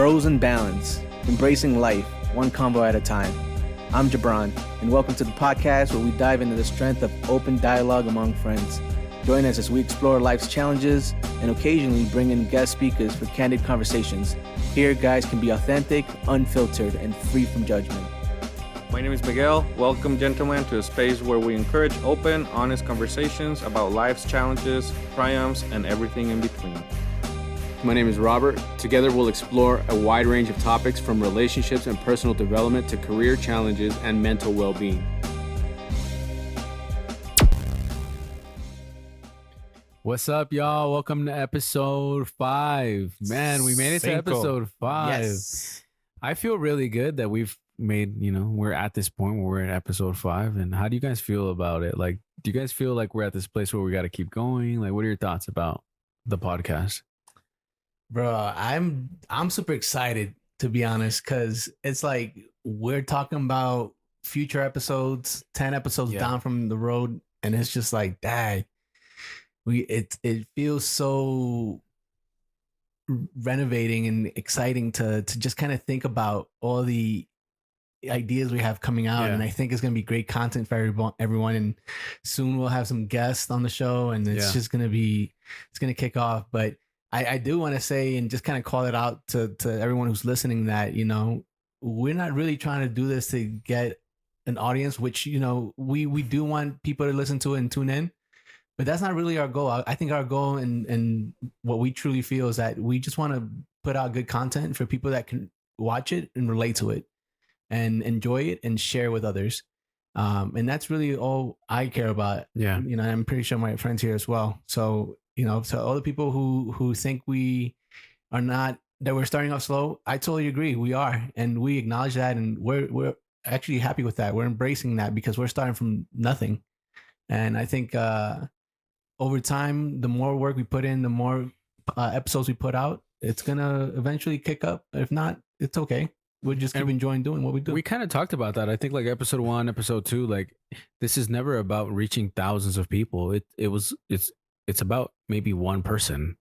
Bros and Balance, embracing life, one combo at a time. I'm Gibrann, and welcome to the podcast where we dive into the strength of open dialogue among friends. Join us as we explore life's challenges and occasionally bring in guest speakers for candid conversations. Here, guys can be authentic, unfiltered, and free from judgment. My name is Miguel. Welcome, gentlemen, to a space where we encourage open, honest conversations about life's challenges, triumphs, and everything in between. My name is Robert. Together we'll explore a wide range of topics from relationships and personal development to career challenges and mental well-being. What's up, y'all? Welcome to episode 5. Man, we made it to episode 5. Yes. I feel really good that we've made, we're at this point where we're at episode 5. And how do you guys feel about it? Like, do you guys feel like we're at this place where we got to keep going? Like, what are your thoughts about the podcast? Bro, I'm super excited, to be honest, because it's like we're talking about future episodes, 10 episodes down from the road, and it's just like, dang, it feels so renovating and exciting to just kind of think about all the ideas we have coming out, and I think it's gonna be great content for everyone. And soon we'll have some guests on the show, and it's just gonna kick off. But I do want to say and just kind of call it out to everyone who's listening that, we're not really trying to do this to get an audience, which, we do want people to listen to it and tune in, but that's not really our goal. I think our goal and what we truly feel is that we just want to put out good content for people that can watch it and relate to it and enjoy it and share with others. And that's really all I care about. Yeah. I'm pretty sure my friends here as well. So, to all the people who think we are not, that we're starting off slow, I totally agree. We are, and we acknowledge that, and we're actually happy with that. We're embracing that because we're starting from nothing. And I think over time, the more work we put in, the more episodes we put out, it's gonna eventually kick up. If not, it's okay. We'll just keep enjoying doing what we do. We kind of talked about that. I think like episode 1, episode 2, like this is never about reaching thousands of people. It's about maybe one person,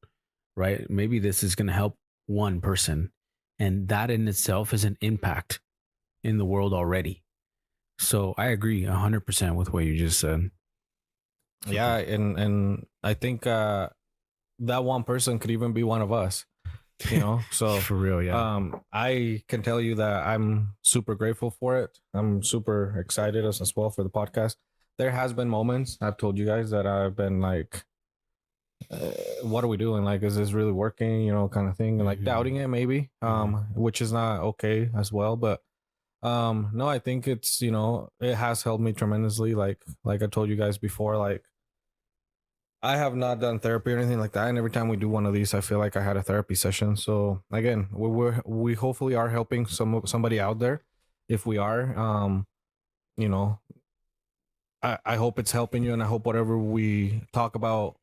right? Maybe this is going to help one person. And that in itself is an impact in the world already. So I agree 100% with what you just said. Yeah, and I think that one person could even be one of us, so for real. Yeah. I can tell you that I'm super grateful for it. I'm super excited as well for the podcast. There has been moments, I've told you guys, that I've been like, what are we doing? Like, is this really working? Kind of thing, and like doubting it maybe, which is not okay as well. But no, I think it's, it has helped me tremendously. Like I told you guys before, like I have not done therapy or anything like that, and every time we do one of these, I feel like I had a therapy session. So again, we hopefully are helping somebody out there. If we are, I hope it's helping you, and I hope whatever we talk about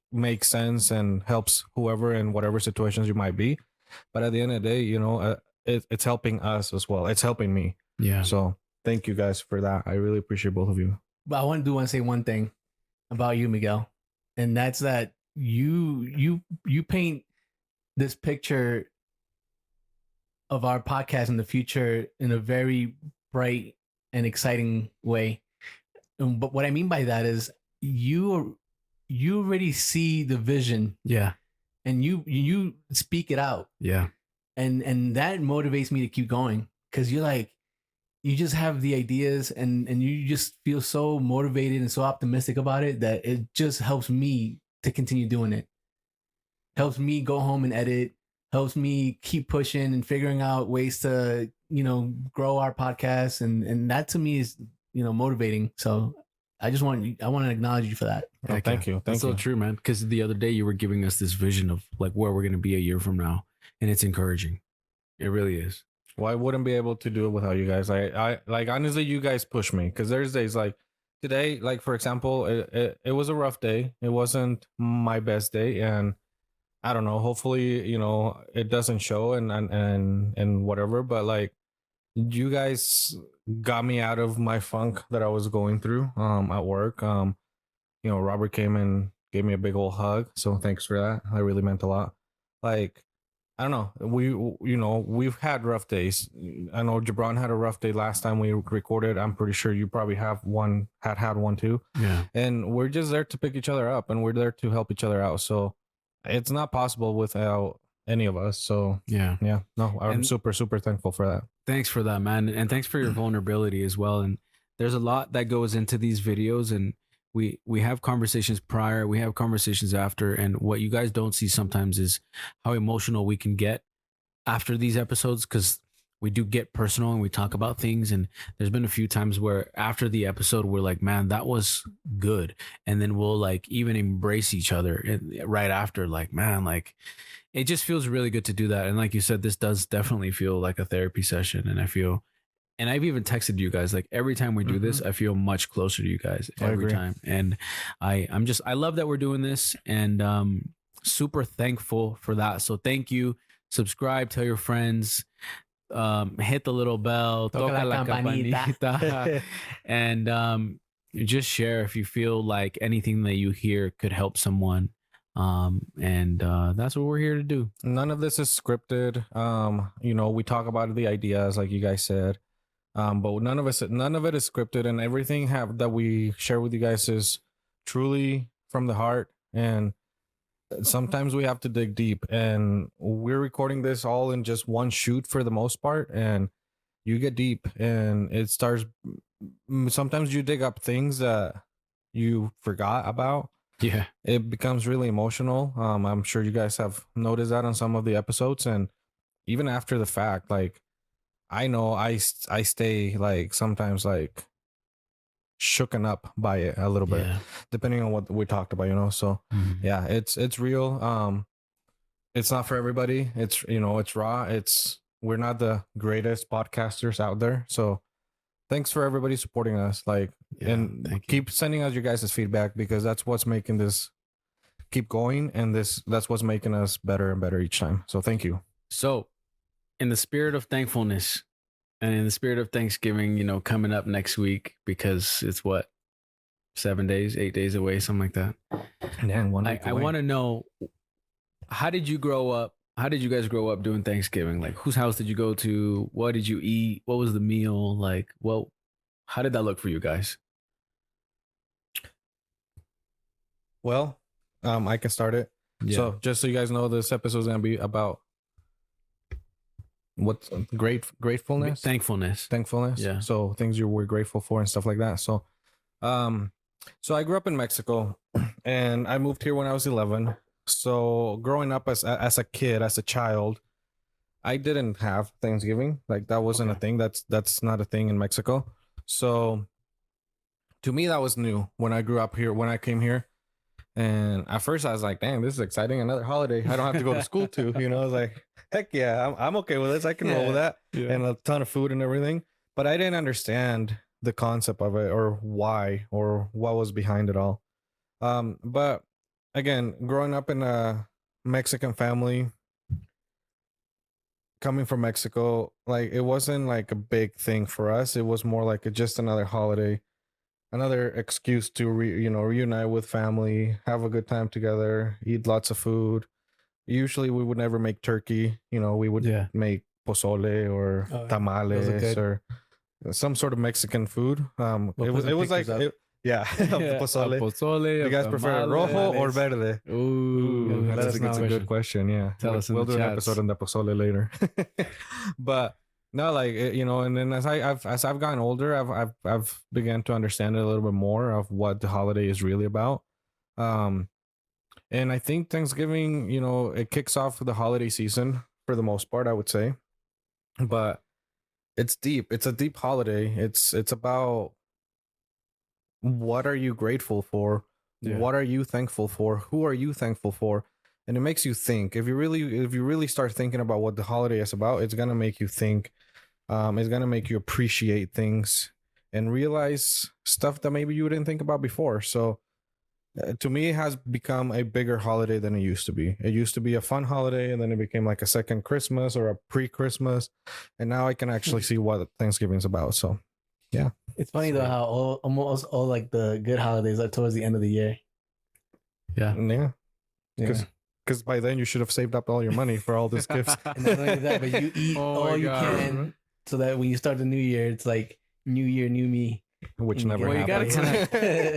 makes sense and helps whoever in whatever situations you might be. But at the end of the day, it's helping us as well. It's helping me. Yeah. So thank you guys for that. I really appreciate both of you. But I want to say one thing about you, Miguel, and that's that you paint this picture of our podcast in the future in a very bright and exciting way. But what I mean by that is you already see the vision. Yeah. And you speak it out. Yeah. And that motivates me to keep going, because you just have the ideas and you just feel so motivated and so optimistic about it that it just helps me to continue doing it. Helps me go home and edit, helps me keep pushing and figuring out ways to, grow our podcast. And that to me is, motivating. So I want to acknowledge you for that. Oh, thank you. That's so true, man. Because the other day you were giving us this vision of like where we're going to be a year from now. And it's encouraging. It really is. Well, I wouldn't be able to do it without you guys. I like, honestly, you guys push me, because there's days like today, like for example, it was a rough day. It wasn't my best day. And I don't know, hopefully, it doesn't show and whatever, but like you guys got me out of my funk that I was going through at work. Robert came and gave me a big old hug. So thanks for that. That really meant a lot. Like I don't know. We've had rough days. I know Gibrann had a rough day last time we recorded. I'm pretty sure you probably had one too. Yeah. And we're just there to pick each other up, and we're there to help each other out. So it's not possible without any of us. So Yeah. no, I'm And super, super thankful for that. thanks for that, man. And thanks for your vulnerability as well. And there's a lot that goes into these videos, and we have conversations prior, we have conversations after, and what you guys don't see sometimes is how emotional we can get after these episodes, because we do get personal and we talk about things. And there's been a few times where after the episode we're like, man, that was good, and then we'll like even embrace each other right after, like, man, like it just feels really good to do that. And like you said, this does definitely feel like a therapy session. And I've even texted you guys, like every time we do this, I feel much closer to you guys every time. And I love that we're doing this, and super thankful for that. So thank you. Subscribe, tell your friends, hit the little bell, toca la campanita, and just share if you feel like anything that you hear could help someone. And that's what we're here to do. None of this is scripted. We talk about the ideas, like you guys said. But none of it is scripted, and everything that we share with you guys is truly from the heart. And sometimes we have to dig deep, and we're recording this all in just one shoot for the most part. And you get deep, and it starts. Sometimes you dig up things that you forgot about. Yeah, it becomes really emotional. I'm sure you guys have noticed that on some of the episodes, and even after the fact, like, I know I stay like sometimes like shooken up by it a little bit, depending on what we talked about, so yeah, it's real. It's not for everybody. It's it's raw. We're not the greatest podcasters out there, so thanks for everybody supporting us, like, and keep sending us your guys' feedback, because that's what's making this keep going, and that's what's making us better and better each time. So thank you. So in the spirit of thankfulness and in the spirit of Thanksgiving, coming up next week, because it's what, 8 days away, something like that. Man, 1 week I want to know, how did you grow up? How did you guys grow up doing Thanksgiving? Like, whose house did you go to? What did you eat? What was the meal? Like, well, how did that look for you guys? Well, I can start it. Yeah. So just so you guys know, this episode is going to be about what's gratefulness, thankfulness. Yeah. So things you were grateful for and stuff like that. So, so I grew up in Mexico, and I moved here when I was 11. So growing up as a kid, as a child, I didn't have Thanksgiving. Like, that wasn't a thing. That's not a thing in Mexico. So to me, that was new when I grew up here, when I came here. And at first I was like, dang, this is exciting. Another holiday I don't have to go to school to, I was like, heck yeah, I'm okay with this. I can roll with that. Yeah. And a ton of food and everything. But I didn't understand the concept of it, or why, or what was behind it all. But again, growing up in a Mexican family, coming from Mexico, like, it wasn't like a big thing for us. It was more like just another holiday, another excuse to reunite with family, have a good time together, eat lots of food. Usually we would never make turkey. We would make pozole or tamales or some sort of Mexican food. It was like pozole. You guys prefer rojo or verde? Ooh, that's a good question. Yeah, we'll do an episode on the pozole later. But no, like, and then as I've gotten older, I've began to understand a little bit more of what the holiday is really about. And I think Thanksgiving, it kicks off the holiday season for the most part, I would say. But it's deep. It's a deep holiday. It's about, what are you grateful for? Yeah. What are you thankful for? Who are you thankful for? And it makes you think. If you really start thinking about what the holiday is about, it's gonna make you think. It's gonna make you appreciate things and realize stuff that maybe you didn't think about before. So to me, it has become a bigger holiday than it used to be. It used to be a fun holiday, and then it became like a second Christmas or a pre-Christmas. And now I can actually see what Thanksgiving is about. So yeah. It's funny though how almost all like the good holidays are towards the end of the year. Yeah. Yeah. Because because by then you should have saved up all your money for all these gifts. And not only that, but you eat all you can, so that when you start the new year, it's like new year, new me. Which And never you happens.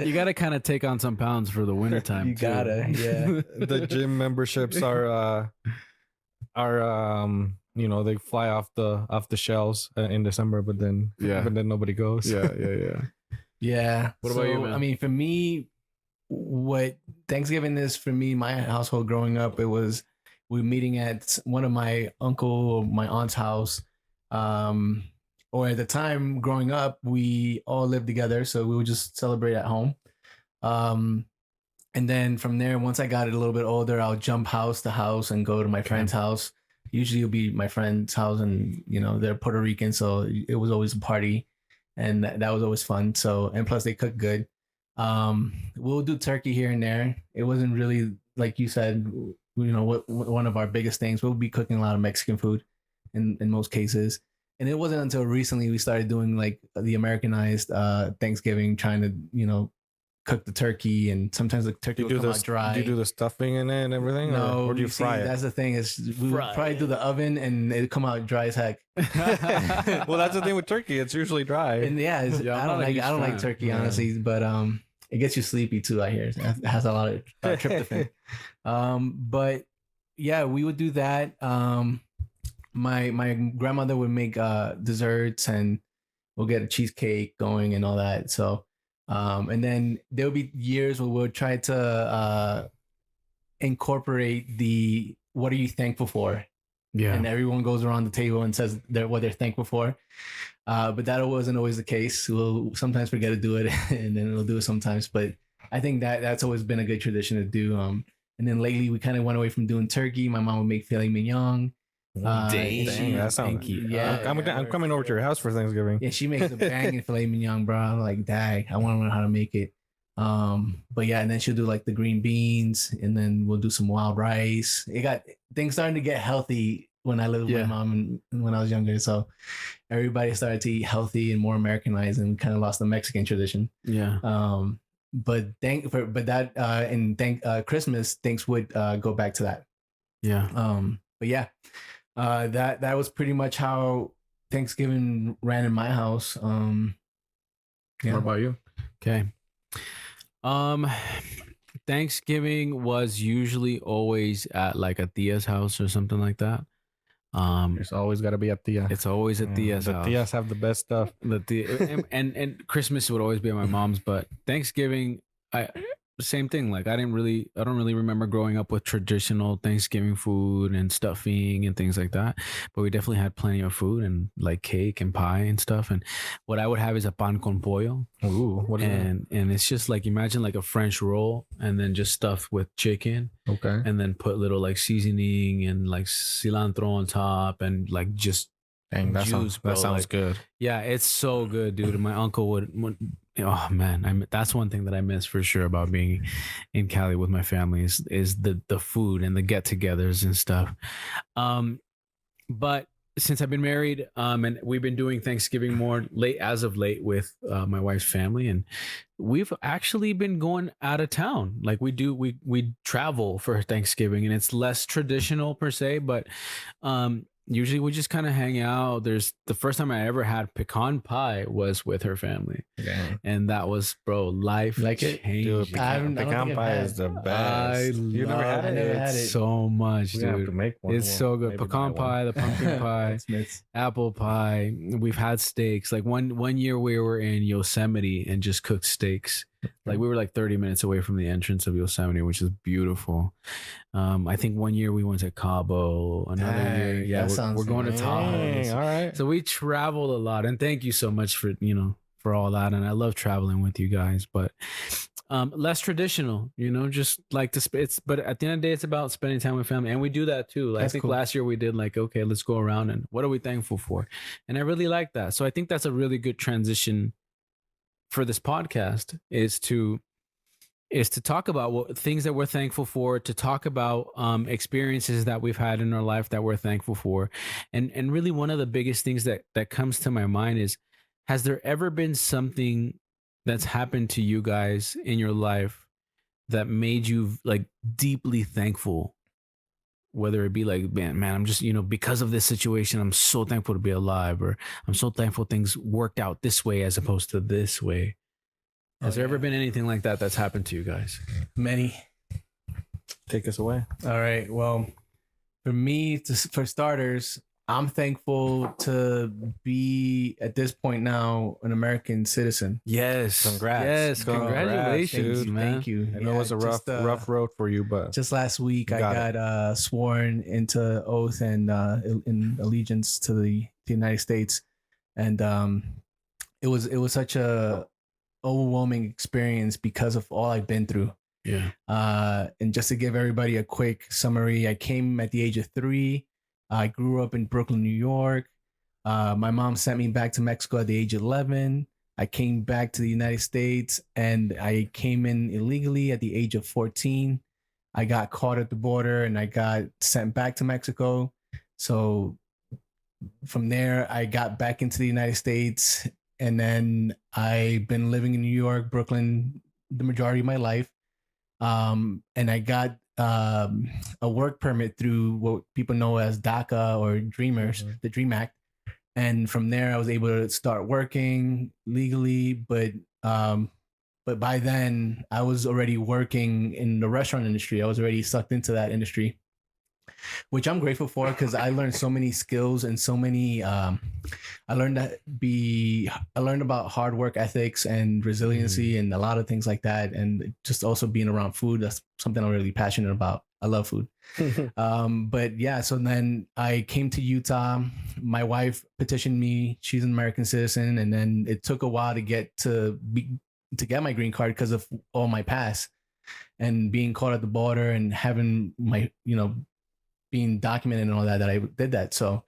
you gotta kind of take on some pounds for the wintertime. You gotta, yeah. The gym memberships are they fly off the shelves in December, but then nobody goes. Yeah. What about you, man? I mean, for me, what Thanksgiving is for me, my household growing up, we were meeting at one of my uncle or my aunt's house. Or at the time growing up, we all lived together, so we would just celebrate at home. And then from there, once I got a little bit older, I'll jump house to house and go to my friend's house. Usually it'll be my friend's house, and they're Puerto Rican, so it was always a party, and that was always fun. So, and plus they cook good. We'll do turkey here and there. It wasn't really, like you said, one of our biggest things. We'll be cooking a lot of Mexican food in most cases. And it wasn't until recently we started doing like the Americanized Thanksgiving, trying to, cook the turkey, and sometimes the turkey will come out dry. Do you do the stuffing in it and everything? No, or do you fry it? That's the thing, is we would probably do the oven and it'd come out dry as heck. Well, that's the thing with turkey. It's usually dry. And I don't like turkey, honestly, but it gets you sleepy too, I hear. It has a lot of tryptophan. But yeah, we would do that. My grandmother would make desserts, and we'll get a cheesecake going and all that. So, and then there'll be years where we'll try to incorporate the "What are you thankful for?" Yeah, and everyone goes around the table and says what they're thankful for. But that wasn't always the case. We'll sometimes forget to do it, and then we'll do it sometimes. But I think that's always been a good tradition to do. And then lately we kind of went away from doing turkey. My mom would make filet mignon. Dang, that sounds. Yeah, I'm coming over to your house for Thanksgiving. Yeah, she makes a banging filet mignon, bro. I'm like, dang, I want to learn how to make it. But yeah, and then she'll do like the green beans, and then we'll do some wild rice. It got things starting to get healthy when I lived with my mom and when I was younger. So everybody started to eat healthy and more Americanized, and we kind of lost the Mexican tradition. Yeah. But Christmas, things would go back to that. Yeah. But yeah. That was pretty much how Thanksgiving ran in my house. What about you? Okay. Thanksgiving was usually always at like a tia's house or something like that. It's always got to be a tia. It's always a tia's house. The tias have the best stuff. And Christmas would always be at my mom's, but Thanksgiving, same thing. Like I don't really remember growing up with traditional Thanksgiving food and stuffing and things like that. But we definitely had plenty of food and like cake and pie and stuff. And what I would have is a pan con pollo. Ooh, what is that? And it's just like, imagine like a French roll and then just stuffed with chicken. Okay. And then put little like seasoning and like cilantro on top and like just dang, that sounds like, good. Yeah, it's so good, dude. And my uncle would oh man, that's one thing that I miss for sure about being in Cali with my family is the food and the get-togethers and stuff. But since I've been married, and we've been doing Thanksgiving more as of late with my wife's family, and we've actually been going out of town. Like we travel for Thanksgiving, and it's less traditional per se, but usually we just kind of hang out. There's the first time I ever had pecan pie was with her family. Okay. And that was, bro, life like changing. Dude, pecan pie is the best. You never had it? I never had it so much, dude. Have to make one. It's so good. Pecan pie, the pumpkin pie, apple pie. We've had steaks. Like one year we were in Yosemite and just cooked steaks. Like we were like 30 minutes away from the entrance of Yosemite, which is beautiful. I think one year we went to Cabo. Another year, we're going to Tahoe. All right. So we traveled a lot, and thank you so much for all that. And I love traveling with you guys, but less traditional. Just like but at the end of the day, it's about spending time with family, and we do that too. Like, I think last year we did like, okay, let's go around and what are we thankful for? And I really like that. So I think that's a really good transition for this podcast is to talk about things that we're thankful for, to talk about experiences that we've had in our life that we're thankful for. And really one of the biggest things that comes to my mind is, has there ever been something that's happened to you guys in your life that made you like deeply thankful whether it be like, man, I'm just, because of this situation, I'm so thankful to be alive, or I'm so thankful things worked out this way as opposed to this way. Has there ever been anything like that that's happened to you guys? Many. Take us away. All right. Well, for me, for starters, I'm thankful to be at this point now an American citizen. Yes. Congrats. Yes. Congratulations, man. Thank you. I know it was a rough road for you, but just last week I got sworn into oath and in allegiance to the United States, and it was such a overwhelming experience because of all I've been through. Yeah. And just to give everybody a quick summary, I came at the age of 3. I grew up in Brooklyn, New York. My mom sent me back to Mexico at the age of 11. I came back to the United States, and I came in illegally at the age of 14. I got caught at the border and I got sent back to Mexico. So from there, I got back into the United States, and then I've been living in New York, Brooklyn, the majority of my life. And I got a work permit through what people know as DACA or Dreamers, the Dream Act. And from there, I was able to start working legally. But by then, I was already working in the restaurant industry. I was already sucked into that industry, which I'm grateful for, because I learned so many skills and so many. I learned about hard work ethics and resiliency and a lot of things like that, and just also being around food. That's something I'm really passionate about. I love food. But yeah, so then I came to Utah. My wife petitioned me. She's an American citizen, and then it took a while to get my green card because of all my past and being caught at the border and having my being documented and all that I did that. So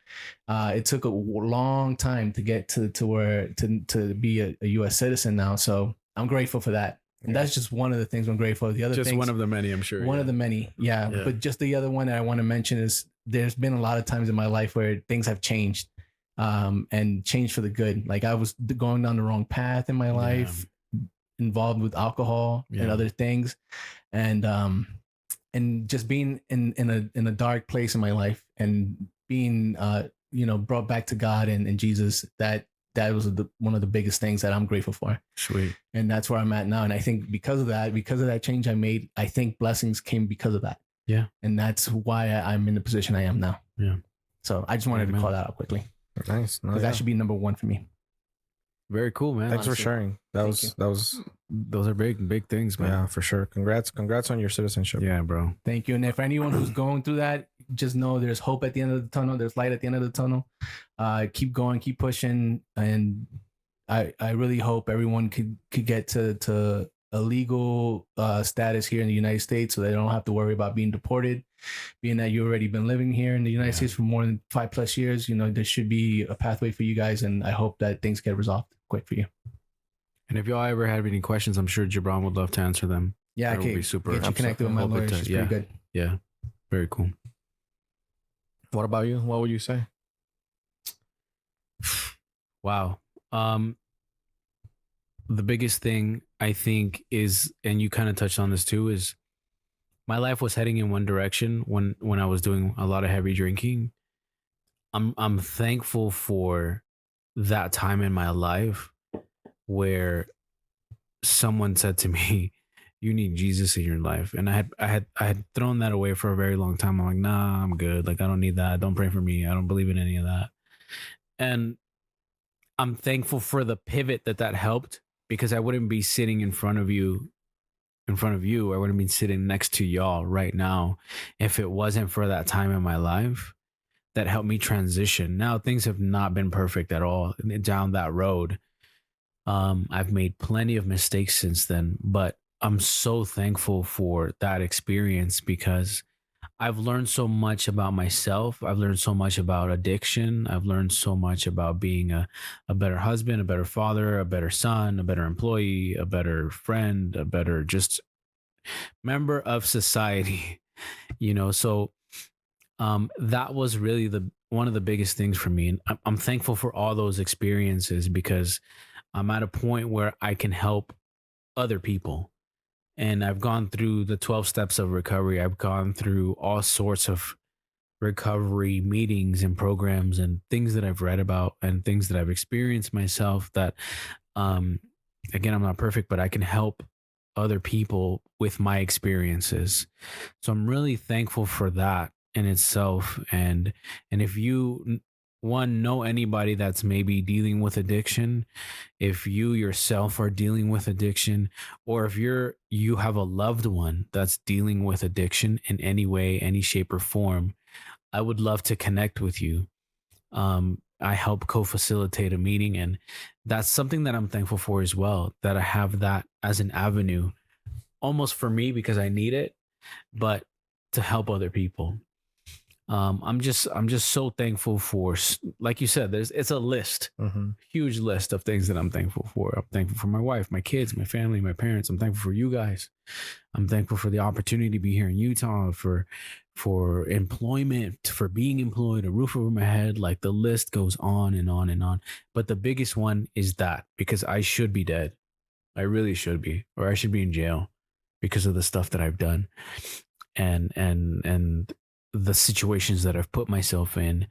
it took a long time to get to where to be a U.S. citizen now. So I'm grateful for that. And that's just one of the things I'm grateful for. The other just things, one of the many, I'm sure. One of the many, yeah. But just the other one that I want to mention is there's been a lot of times in my life where things have changed, and changed for the good. Like I was going down the wrong path in my life, involved with alcohol and other things, and just being in a dark place in my life, and being brought back to God and Jesus. That was one of the biggest things that I'm grateful for. Sweet. And that's where I'm at now. And I think because of that change I made, I think blessings came because of that. Yeah. And that's why I'm in the position I am now. Yeah. So I just wanted to call that out quickly. Nice. Because that should be number one for me. Very cool, man. Thanks for sharing. Those are big things, man. Yeah, for sure. Congrats on your citizenship. Yeah, bro. Thank you. And if anyone who's going through that, just know there's hope at the end of the tunnel. There's light at the end of the tunnel. Keep going, keep pushing. And I really hope everyone could get to a legal status here in the United States, so they don't have to worry about being deported. Being that you've already been living here in the United States for more than 5+ years, there should be a pathway for you guys. And I hope that things get resolved quick for you. And if y'all ever have any questions, I'm sure Gibrann would love to answer them. Yeah, that would be super. Get you connected with my lawyer. She's pretty good. Yeah, very cool. What about you? What would you say? Wow. The biggest thing I think is, and you kind of touched on this too, is my life was heading in one direction when I was doing a lot of heavy drinking. I'm thankful for that time in my life where someone said to me, you need Jesus in your life. And I had thrown that away for a very long time. I'm like, nah, I'm good. Like, I don't need that. Don't pray for me. I don't believe in any of that. And I'm thankful for the pivot that helped, because I wouldn't be sitting in front of you. I wouldn't be sitting next to y'all right now if it wasn't for that time in my life that helped me transition. Now, things have not been perfect at all down that road. I've made plenty of mistakes since then, but I'm so thankful for that experience, because I've learned so much about myself. I've learned so much about addiction. I've learned so much about being a better husband, a better father, a better son, a better employee, a better friend, a better just member of society, So that was really one of the biggest things for me. And I'm thankful for all those experiences, because I'm at a point where I can help other people. And I've gone through the 12 steps of recovery. I've gone through all sorts of recovery meetings and programs and things that I've read about and things that I've experienced myself that, um, again, I'm not perfect, but I can help other people with my experiences. So I'm really thankful for that in itself. And if you one know anybody that's maybe dealing with addiction, if you yourself are dealing with addiction, or if you have a loved one that's dealing with addiction in any way, any shape or form, I would love to connect with you. I help co-facilitate a meeting, and that's something that I'm thankful for as well, that I have that as an avenue, almost for me because I need it, but to help other people. I'm just so thankful for, like you said, it's a list, huge list of things that I'm thankful for. I'm thankful for my wife, my kids, my family, my parents. I'm thankful for you guys. I'm thankful for the opportunity to be here in Utah, for employment, for being employed, a roof over my head. Like the list goes on and on and on. But the biggest one is that, because I should be dead. I really should be, or I should be in jail because of the stuff that I've done, and the situations that I've put myself in,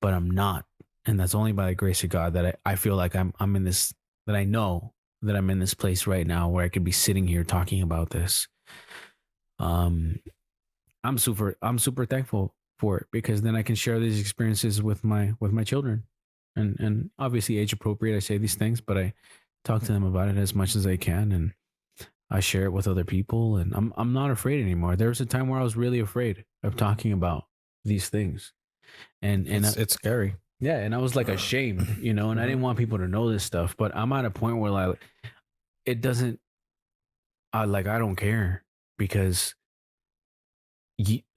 but I'm not. And that's only by the grace of God that I feel like I'm in this, that I know that I'm in this place right now where I could be sitting here talking about this. I'm super thankful for it, because then I can share these experiences with my children, and obviously age appropriate. I say these things, but I talk to them about it as much as I can, and I share it with other people, and I'm not afraid anymore. There was a time where I was really afraid of talking about these things, and it's scary. Yeah, and I was like ashamed, and I didn't want people to know this stuff. But I'm at a point where like it doesn't, I don't care, because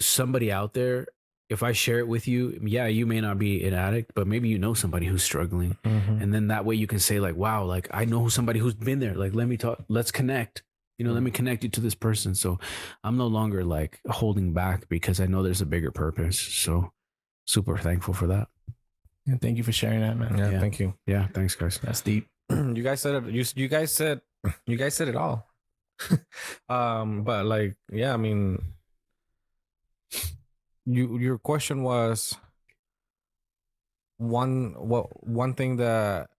somebody out there, if I share it with you, yeah, you may not be an addict, but maybe you know somebody who's struggling, and then that way you can say like, wow, like I know somebody who's been there. Like let me talk, let's connect. Let me connect you to this person. So I'm no longer like holding back, because I know there's a bigger purpose. So super thankful for that. And thank you for sharing that, man. Yeah, thank you. Yeah, thanks, guys. That's deep. You guys said it. You guys said it all. But like, yeah, I mean, your question was one thing that,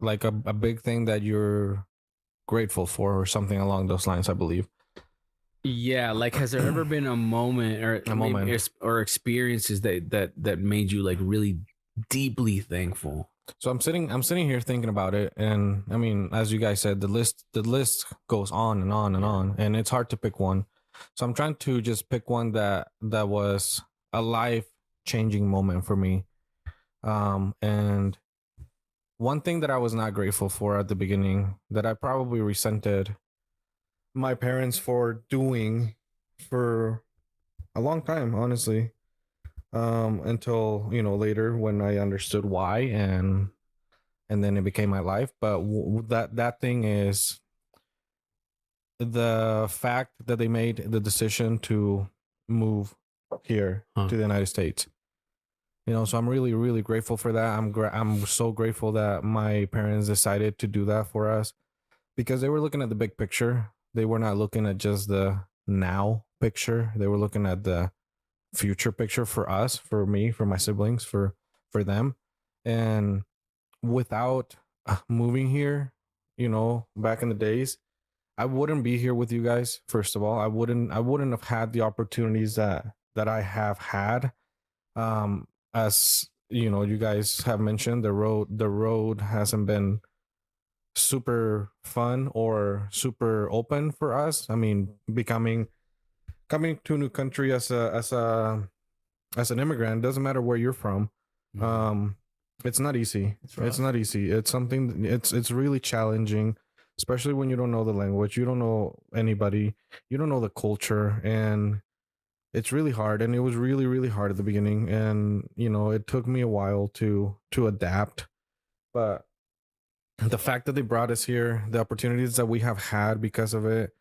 like a big thing that you're grateful for, or something along those lines, I believe. Yeah, like has there ever been a moment or experiences that made you like really deeply thankful? So I'm sitting here thinking about it, and I mean, as you guys said, the list goes on and on and on, and it's hard to pick one. So I'm trying to just pick one that was a life changing moment for me. And one thing that I was not grateful for at the beginning, that I probably resented my parents for doing for a long time, honestly, until later, when I understood why, and then it became my life. But that thing is the fact that they made the decision to move here to the United States. So I'm really, really grateful for that. I'm so grateful that my parents decided to do that for us, because they were looking at the big picture. They were not looking at just the now picture. They were looking at the future picture for us, for me, for my siblings, for them. And without moving here, back in the days, I wouldn't be here with you guys. First of all, I wouldn't have had the opportunities that I have had. As you guys have mentioned, the road hasn't been super fun or super open for us. I mean, coming to a new country as an immigrant, doesn't matter where you're from. It's not easy. It's not easy. It's something. It's really challenging, especially when you don't know the language, you don't know anybody, you don't know the culture, and it's really hard. And it was really, really hard at the beginning, and it took me a while to adapt. But the fact that they brought us here, the opportunities that we have had because of it,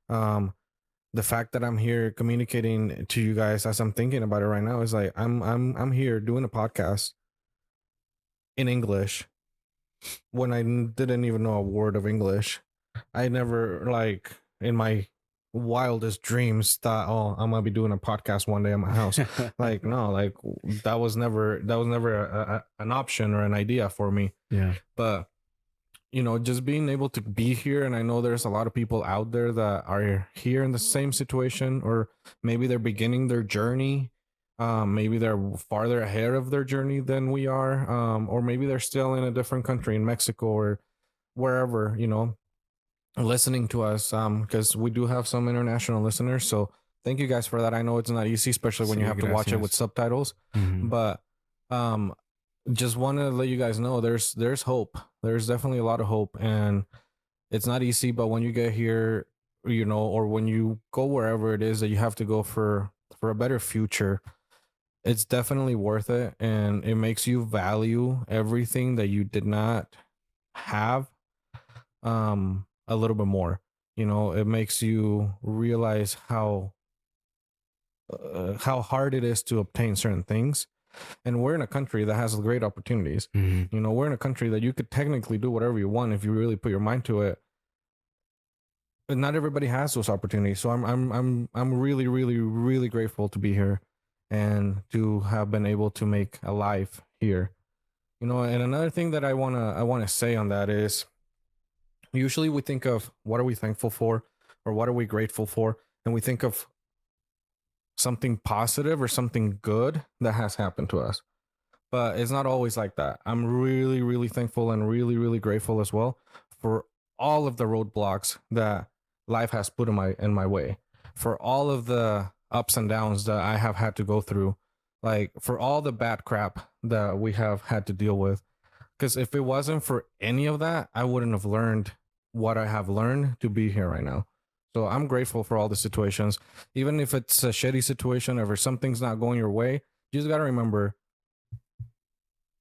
the fact that I'm here communicating to you guys as I'm thinking about it right now, is like I'm here doing a podcast in English when I didn't even know a word of English. I never, like, in my wildest dreams thought, oh, I'm gonna be doing a podcast one day at my house. Like, no, like that was never an option or an idea for me. Yeah. But you know, just being able to be here, and I know there's a lot of people out there that are here in the same situation, or maybe they're beginning their journey. Maybe they're farther ahead of their journey than we are, or maybe they're still in a different country, in Mexico or wherever, you know, listening to us, because we do have some international listeners. So thank you guys for that. I know it's not easy, especially when you have to watch it with subtitles. But just want to let you guys know there's hope. There's definitely a lot of hope, and it's not easy, but when you get here, you know, or when you go wherever it is that you have to go for a better future, it's definitely worth it, and it makes you value everything that you did not have a little bit more. You know, it makes you realize how hard it is to obtain certain things. And we're in a country that has great opportunities. You know, we're in a country that you could technically do whatever you want if you really put your mind to it. But not everybody has those opportunities. So I'm really, really, really grateful to be here and to have been able to make a life here. You know, and another thing that I wanna say on that is, usually we think of what are we thankful for or what are we grateful for, and we think of something positive or something good that has happened to us. But it's not always like that. I'm really, really thankful and really, really grateful as well for all of the roadblocks that life has put in my way, for all of the ups and downs that I have had to go through, like for all the bad crap that we have had to deal with. Because if it wasn't for any of that, I wouldn't have learned what I have learned to be here right now. So I'm grateful for all the situations, even if it's a shitty situation or if something's not going your way. You just got to remember,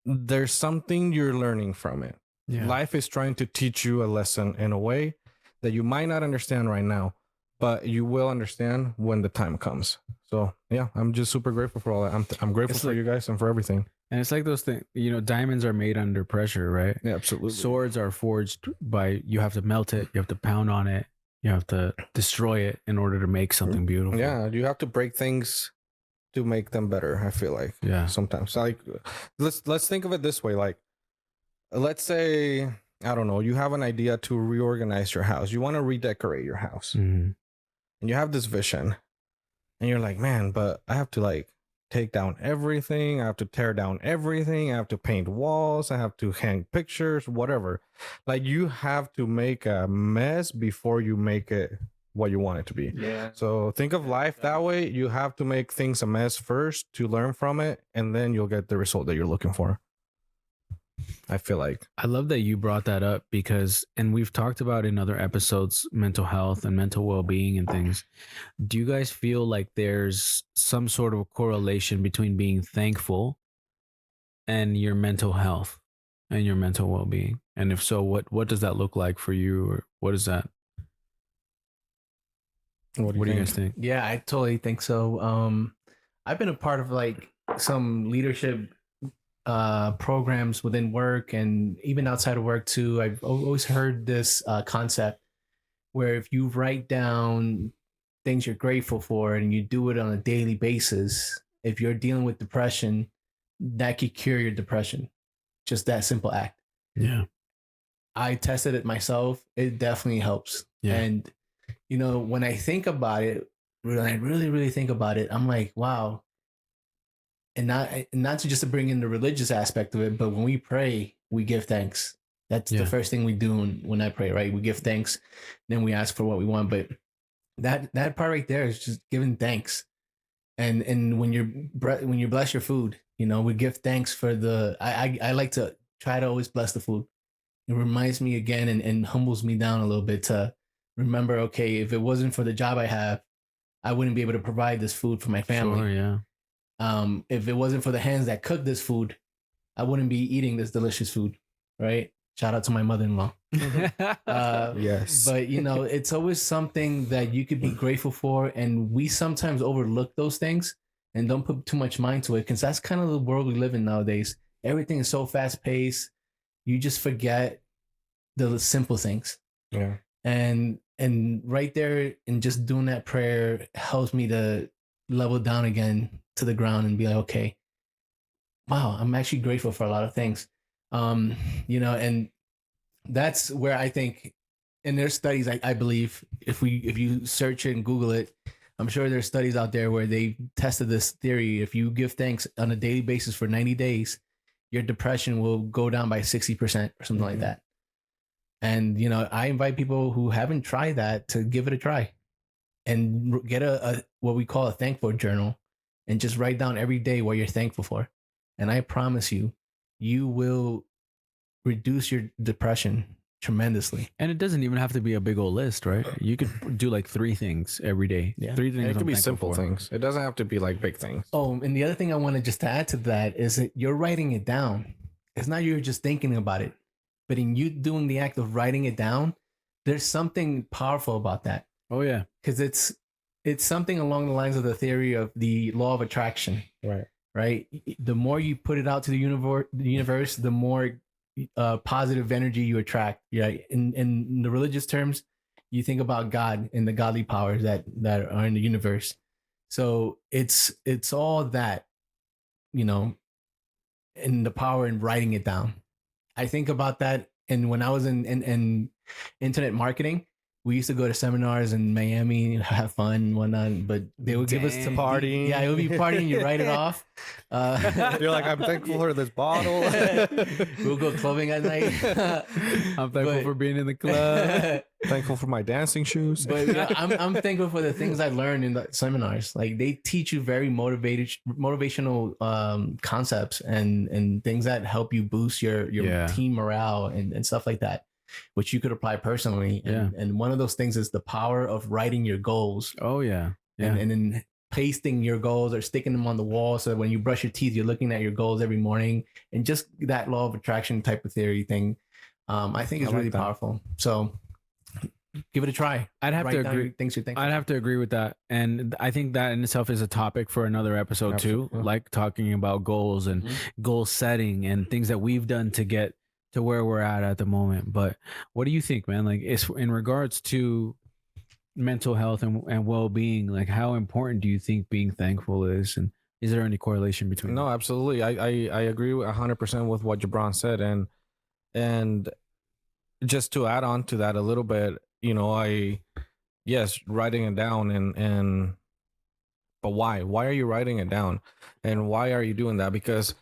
there's something you're learning from it. Yeah. Life is trying to teach you a lesson in a way that you might not understand right now, but you will understand when the time comes. So yeah, I'm just super grateful for all that. I'm grateful for you guys and for everything. And it's like those things, you know, diamonds are made under pressure, right? Yeah, absolutely. Swords are forged by, you have to melt it, you have to pound on it, you have to destroy it in order to make something beautiful. Yeah, you have to break things to make them better, I feel like. Yeah. Sometimes. Like, let's think of it this way. Like, let's say, I don't know, you have an idea to reorganize your house. You want to redecorate your house. And you have this vision. And you're like, man, but I have to like take down everything. I have to tear down everything. I have to paint walls. I have to hang pictures, whatever. Like, you have to make a mess before you make it what you want it to be. Yeah. So think of life that way. You have to make things a mess first to learn from it, and then you'll get the result that you're looking for. I feel like. I love that you brought that up because, and we've talked about in other episodes, mental health and mental well-being and things. Do you guys feel like there's some sort of a correlation between being thankful and your mental health and your mental well-being? And if so, what does that look like for you? Or what is that? What do you guys think? Yeah, I totally think so. I've been a part of like some leadership programs within work and even outside of work too. I've always heard this concept where if you write down things you're grateful for and you do it on a daily basis, if you're dealing with depression, that could cure your depression. Just that simple act. Yeah. I tested it myself. It definitely helps. Yeah. And you know, when I think about it, when I really, really think about it, I'm like, wow. And not to just to bring in the religious aspect of it, but when we pray, we give thanks. That's the first thing we do when I pray, right? We give thanks, then we ask for what we want. But that part right there is just giving thanks. And when you bless your food, you know, we give thanks for the. I like to try to always bless the food. It reminds me again and humbles me down a little bit to remember, okay, if it wasn't for the job I have, I wouldn't be able to provide this food for my family. Sure, yeah. If it wasn't for the hands that cook this food, I wouldn't be eating this delicious food, right? Shout out to my mother-in-law. Yes. But, you know, it's always something that you could be grateful for. And we sometimes overlook those things and don't put too much mind to it because that's kind of the world we live in nowadays. Everything is so fast-paced. You just forget the simple things. Yeah. And And right there, and just doing that prayer helps me to level down again to the ground and be like, okay, wow, I'm actually grateful for a lot of things. And that's where I think, and there's studies, I believe, if you search it and Google it, I'm sure there's studies out there where they tested this theory. If you give thanks on a daily basis for 90 days, your depression will go down by 60% or something like that. And, I invite people who haven't tried that to give it a try and get a what we call a thankful journal and just write down every day what you're thankful for. And I promise you, you will reduce your depression tremendously. And it doesn't even have to be a big old list, right? You could do like 3 things every day. Yeah. 3 things. It could be simple things. It doesn't have to be like big things. Oh, and the other thing I wanted just to add to that is that you're writing it down. It's not you're just thinking about it, but in you doing the act of writing it down, there's something powerful about that. Oh yeah, because it's something along the lines of the theory of the law of attraction. Right. The more you put it out to the universe, the more positive energy you attract. Yeah. In the religious terms, you think about God and the godly powers that are in the universe. So it's all that, and the power in writing it down. I think about that. And when I was in internet marketing, we used to go to seminars in Miami and have fun and whatnot, but they would give us some partying. Yeah, it would be partying. You write it off. You're like, I'm thankful for this bottle. We'll go clubbing at night. I'm thankful for being in the club. Thankful for my dancing shoes. But I'm thankful for the things I learned in the seminars. Like they teach you very motivational concepts and things that help you boost your team morale and stuff like that, which you could apply personally. And one of those things is the power of writing your goals. Oh yeah. And then pasting your goals or sticking them on the wall. So that when you brush your teeth, you're looking at your goals every morning, and just that law of attraction type of theory thing. I think is really powerful. So give it a try. I'd have to agree. Things you're thinking. I'd have to agree with that. And I think that in itself is a topic for another episode too, like talking about goals and goal setting and things that we've done to get to where we're at the moment. But what do you think, man? Like, it's in regards to mental health and well-being, like how important do you think being thankful is? And is there any correlation between No, absolutely. I agree 100% with what Gibrann said. And just to add on to that a little bit, writing it down but why are you writing it down, and why are you doing that? Because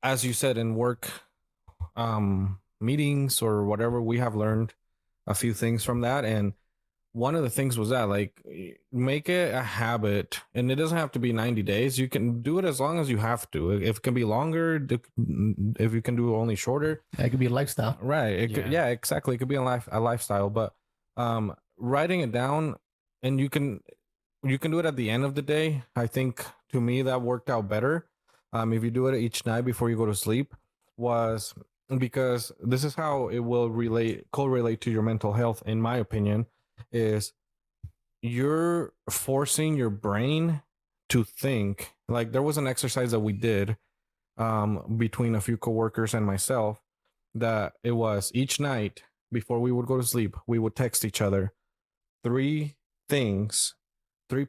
as you said, in work meetings or whatever, we have learned a few things from that. And one of the things was that, like, make it a habit, and it doesn't have to be 90 days. You can do it as long as you have to. If it can be longer, if you can do only shorter, it could be a lifestyle, right? Exactly. It could be a lifestyle, but writing it down, and you can do it at the end of the day. I think, to me, that worked out better. If you do it each night before you go to sleep, was because this is how it will correlate to your mental health, in my opinion. Is you're forcing your brain to think. Like, there was an exercise that we did between a few coworkers and myself, that it was each night before we would go to sleep, we would text each other 3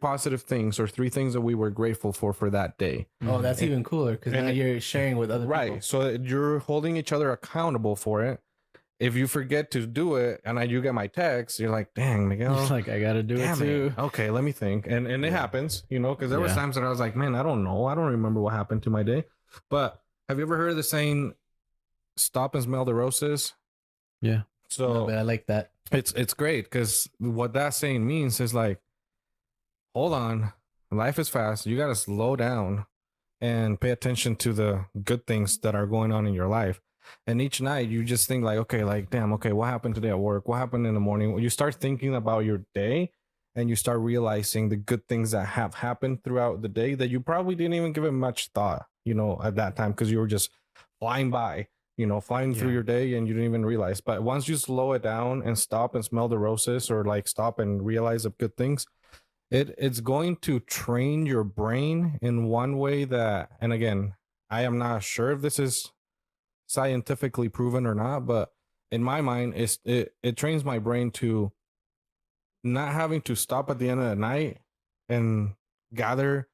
positive things, or 3 things that we were grateful for that day. Oh, that's even cooler, because now you're sharing with other people. Right. So you're holding each other accountable for it. If you forget to do it and you get my text, you're like, dang, Miguel. It's like, I got to do it too. Okay, let me think. And it happens, because there was times that I was like, man, I don't know. I don't remember what happened to my day. But have you ever heard of the saying, stop and smell the roses? Yeah. So no, but I like that. It's great, because what that saying means is like, hold on, life is fast. You got to slow down and pay attention to the good things that are going on in your life. And each night you just think like, okay, like, damn, okay, what happened today at work? What happened in the morning? You start thinking about your day, and you start realizing the good things that have happened throughout the day that you probably didn't even give it much thought, at that time, because you were just flying by, flying through your day, and you didn't even realize. But once you slow it down and stop and smell the roses, or like stop and realize the good things, it's going to train your brain in one way that, and again, I am not sure if this is scientifically proven or not, but in my mind, it trains my brain to not having to stop at the end of the night and gather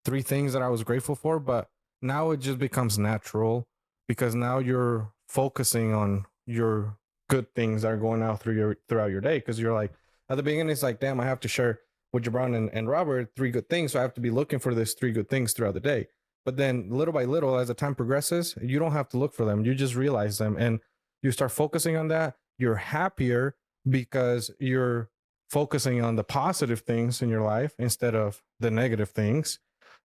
3 things that I was grateful for, but now it just becomes natural because now you're focusing on your good things that are going out throughout your day. Because you're like, at the beginning, it's like, damn, I have to share with Gibrann and Robert 3 good things, so I have to be looking for this 3 good things throughout the day. But then little by little, as the time progresses, you don't have to look for them. You just realize them and you start focusing on that. You're happier because you're focusing on the positive things in your life instead of the negative things.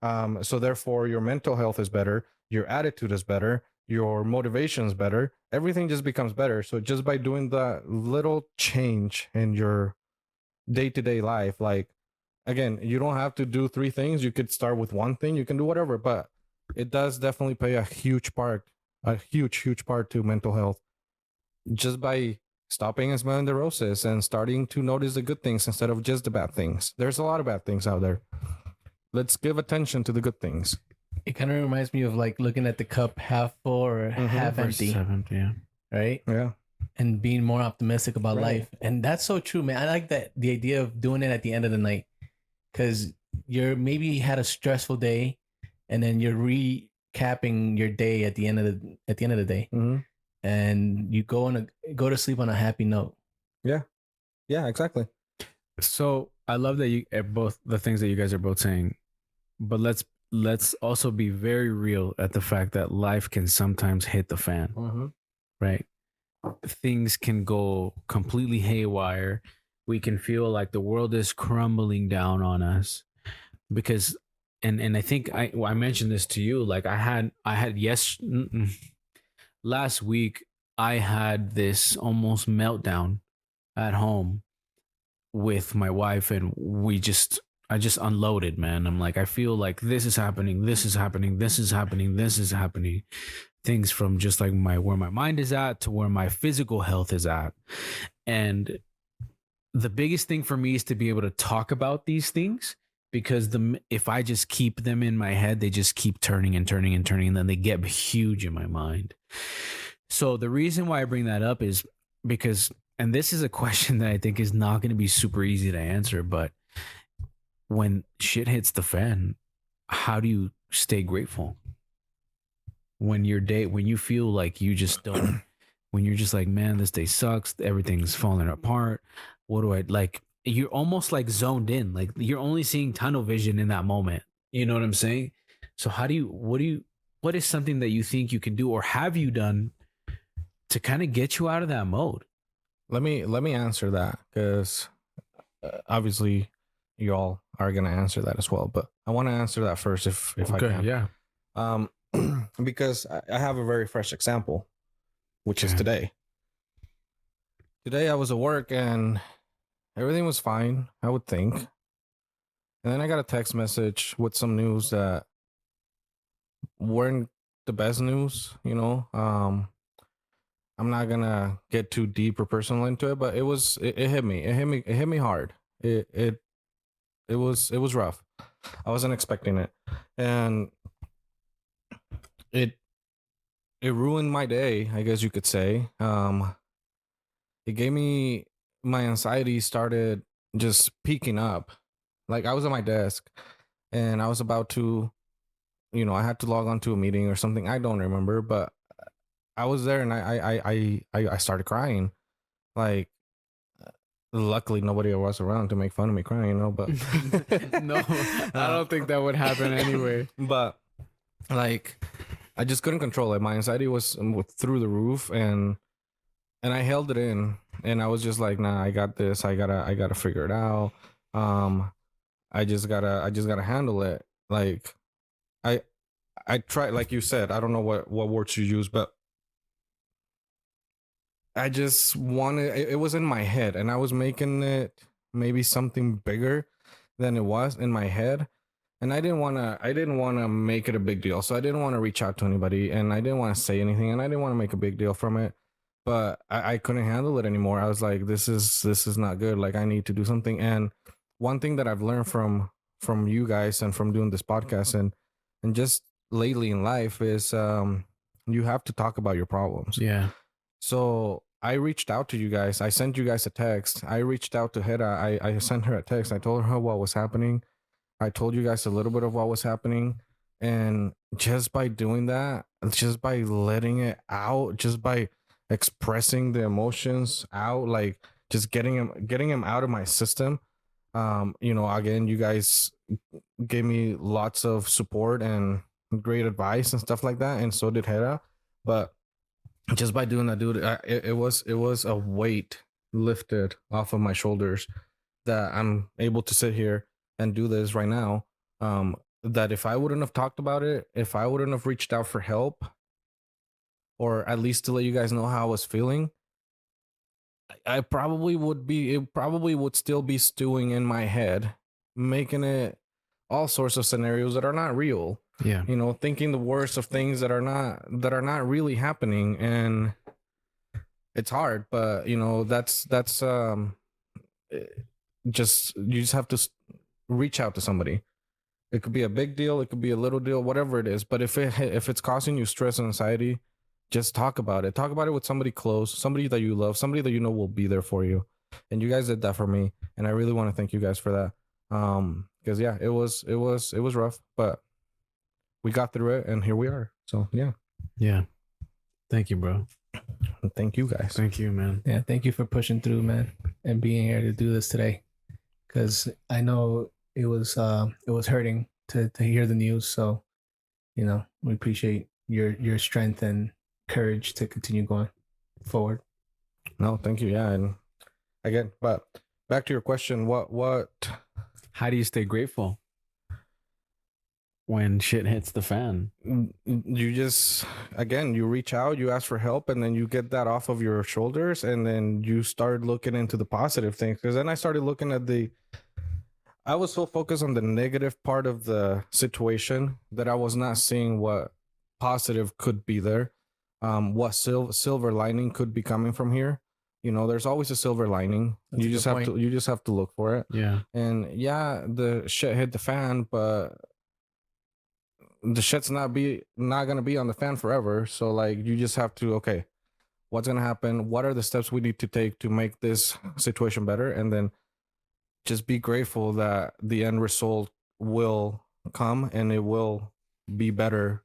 So therefore, your mental health is better, your attitude is better, your motivation is better. Everything just becomes better. So just by doing that little change in your day-to-day life, like, again, you don't have to do 3 things. You could start with 1 thing. You can do whatever, but it does definitely play a huge part to mental health. Just by stopping and smelling the roses and starting to notice the good things instead of just the bad things. There's a lot of bad things out there. Let's give attention to the good things. It kind of reminds me of like looking at the cup half full or half empty. Yeah. Right? Yeah. And being more optimistic about Right. life. And that's so true, man. I like that, the idea of doing it at the end of the night. Because you're maybe had a stressful day and then you're recapping your day at the end of the day. Mm-hmm. And you go to sleep on a happy note. Yeah, exactly. So I love that you both the things that you guys are both saying, but let's also be very real at the fact that life can sometimes hit the fan, right? Things can go completely haywire. We can feel like the world is crumbling down on us because, and I think I mentioned this to you. Like last week I had this almost meltdown at home with my wife, and I just unloaded, man. I'm like, I feel like this is happening, things from just like where my mind is at to where my physical health is at. And the biggest thing for me is to be able to talk about these things, because if I just keep them in my head, they just keep turning and turning and turning, and then they get huge in my mind. So the reason why I bring that up is because, and this is a question that I think is not going to be super easy to answer, but when shit hits the fan, how do you stay grateful? When you feel like you just don't, when you're just like, man, this day sucks, everything's falling apart. What do I like? You're almost like zoned in, like you're only seeing tunnel vision in that moment. You know what I'm saying? So what is something that you think you can do or have you done to kind of get you out of that mode? Let me answer that, because obviously you all are gonna answer that as well. But I want to answer that first, if I can. Yeah. Because I have a very fresh example, which is today. Today I was at work and everything was fine, I would think. And then I got a text message with some news that weren't the best news, you know. I'm not gonna get too deep or personal into it, but it hit me. It hit me hard. It was rough. I wasn't expecting it. And it ruined my day, I guess you could say. It gave me, my anxiety started just peaking up. Like, I was at my desk and I was about to, I had to log on to a meeting or something. I don't remember, but I was there and I started crying. Like, luckily nobody was around to make fun of me crying, but no, I don't think that would happen anyway. But like, I just couldn't control it. My anxiety was through the roof, and I held it in, and I was just like, nah, I got this. I gotta figure it out. I just gotta handle it. Like, I tried, like you said, I don't know what words you use, but I just wanted, it was in my head, and I was making it maybe something bigger than it was in my head. And I didn't want to make it a big deal. So I didn't want to reach out to anybody, and I didn't want to say anything, and I didn't want to make a big deal from it. But I couldn't handle it anymore. I was like, this is not good. Like, I need to do something. And one thing that I've learned from you guys and from doing this podcast and just lately in life is you have to talk about your problems. Yeah. So I reached out to you guys. I sent you guys a text. I reached out to Hera. I sent her a text. I told her what was happening. I told you guys a little bit of what was happening. And just by doing that, just by letting it out, just by expressing the emotions out, like just getting them out of my system. Again, you guys gave me lots of support and great advice and stuff like that. And so did Hera. But just by doing that, dude, it was a weight lifted off of my shoulders that I'm able to sit here and do this right now. That if I wouldn't have talked about it, if I wouldn't have reached out for help, or at least to let you guys know how I was feeling, I probably would be, it probably would still be stewing in my head, making it all sorts of scenarios that are not real. Yeah. Thinking the worst of things that are not really happening. And it's hard, but that's just, you just have to reach out to somebody. It could be a big deal, it could be a little deal, whatever it is. But if it's causing you stress and anxiety, just talk about it. Talk about it with somebody close, somebody that you love, somebody that you know will be there for you. And you guys did that for me, and I really want to thank you guys for that. Because yeah, it was rough, but we got through it, and here we are. So yeah. Thank you, bro. Thank you guys. Thank you, man. Yeah, thank you for pushing through, man, and being here to do this today. Because I know it was hurting to hear the news. So, we appreciate your strength and courage to continue going forward. No, thank you. Yeah, and again, but back to your question, what? How do you stay grateful when shit hits the fan? You just, again, you reach out, you ask for help, and then you get that off of your shoulders, and then you start looking into the positive things. Because then I started looking at I was so focused on the negative part of the situation that I was not seeing what positive could be there. What silver lining could be coming from here. There's always a silver lining. You just have to look for it. Yeah. And yeah, the shit hit the fan, but the shit's not gonna be on the fan forever. So like, you just have to, okay, what's gonna happen? What are the steps we need to take to make this situation better? And then just be grateful that the end result will come and it will be better.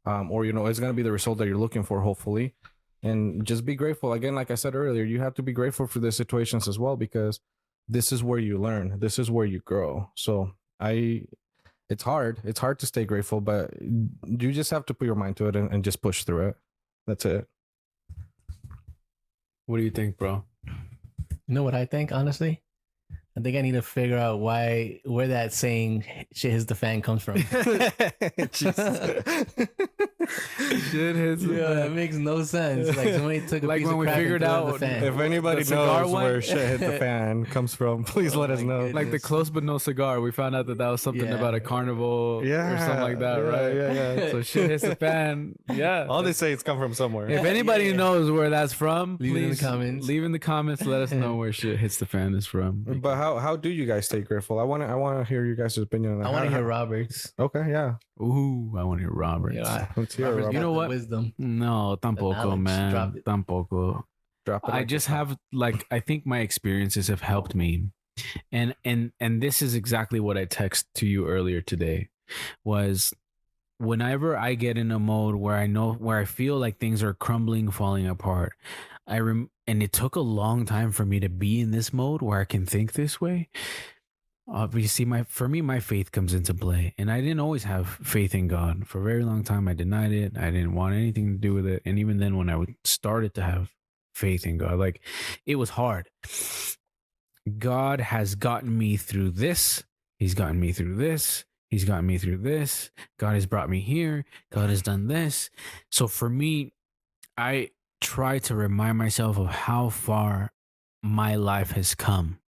Or it's gonna be the result that you're looking for, hopefully. And just be grateful. Again, like I said earlier, you have to be grateful for the situations as well, because this is where you learn. This is where you grow. So it's hard. It's hard to stay grateful, but you just have to put your mind to it and just push through it. That's it. What do you think, bro? You know what I think, honestly? I think I need to figure out where that saying "shit hits the fan" comes from. Shit hits the fan. That makes no sense. Like somebody took a Like piece when of we crack figured and threw it out on the fan. If anybody knows where shit hit the fan comes from, please let us know. goodness. Like the close but no cigar. We found out that was something Yeah. about a carnival or something like that, right? Yeah. So shit hits the fan. Yeah. All they say it's come from somewhere. If anybody knows where that's from, Leave it in the please comments. leave in the comments. Let us know where shit hits the fan is from. But how do you guys stay grateful? I want to hear you guys' opinion on that. I want to hear Robert's. Okay, yeah. Ooh, I want to hear Robert. Yeah, Let's hear it, Robert's Robert. You know got the what? Wisdom. No, tampoco, knowledge. man. Drop it. Tampoco. Drop it. I just have I think my experiences have helped me. And this is exactly what I texted to you earlier today, was whenever I get in a mode where I feel like things are crumbling, falling apart, and it took a long time for me to be in this mode where I can think this way. Obviously, for me, my faith comes into play, and I didn't always have faith in God. For a very long time, I denied it. I didn't want anything to do with it. And even then, when I started to have faith in God, like, it was hard. God has gotten me through this. He's gotten me through this. He's gotten me through this. God has brought me here. God has done this. So for me, I try to remind myself of how far my life has come,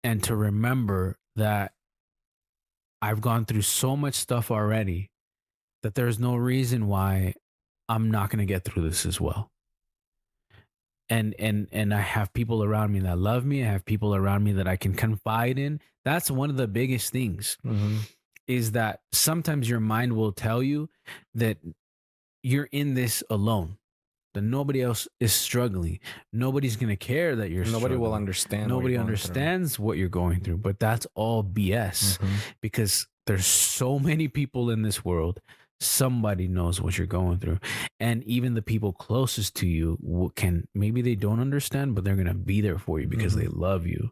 and to remember that I've gone through so much stuff already that there's no reason why I'm not going to get through this as well. And I have people around me that love me. I have people around me that I can confide in. That's one of the biggest things, is that sometimes your mind will tell you that you're in this alone. that nobody else is struggling. Nobody's going to care that you're Nobody will struggling. understand. Nobody understands what you're going through, but that's all BS because there's so many people in this world. Somebody knows what you're going through. And even the people closest to you can, maybe they don't understand, but they're going to be there for you because they love you.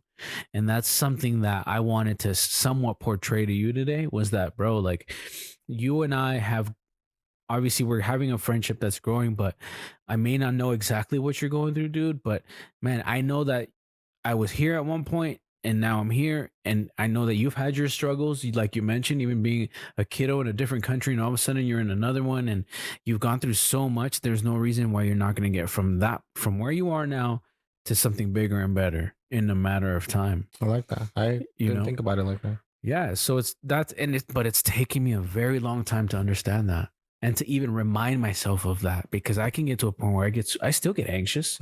And that's something that I wanted to somewhat portray to you today was that, bro, like you and I have, obviously we're having a friendship that's growing, but I may not know exactly what you're going through, dude. But man, I know that I was here at one point and now I'm here. And I know that you've had your struggles. Like you mentioned, even being a kiddo in a different country and all of a sudden you're in another one and you've gone through so much. There's no reason why you're not going to get from where you are now to something bigger and better in a matter of time. I like that. I didn't think about it like that. Yeah. So but it's taking me a very long time to understand that. And to even remind myself of that, because I can get to a point where I still get anxious.